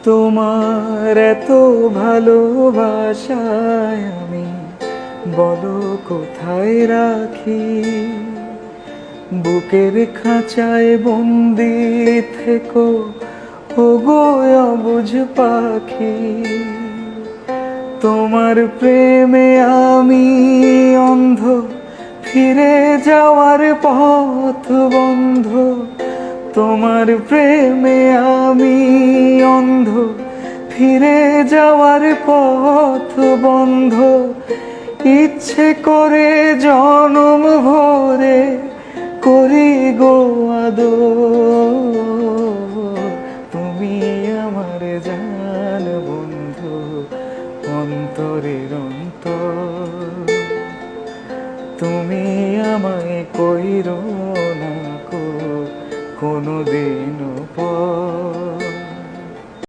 তোমার এত ভালোবাসায় আমি বলো কোথায় রাখি। বুকের খাঁচায় বন্দি থেকো ওগো অবুঝ পাখি। তোমার প্রেমে আমি অন্ধ, ফিরে যাওয়ার পথ বন্ধ। তোমার প্রেমে আমি অন্ধ, ফিরে যাওয়ার পথ বন্ধ। ইচ্ছে করে জনম ভরে করি গো আদর। তুমি আমার জান বন্ধু, অন্তরের অন্তর। তুমি আমায় কইরো না কো কোনোদিনও পর।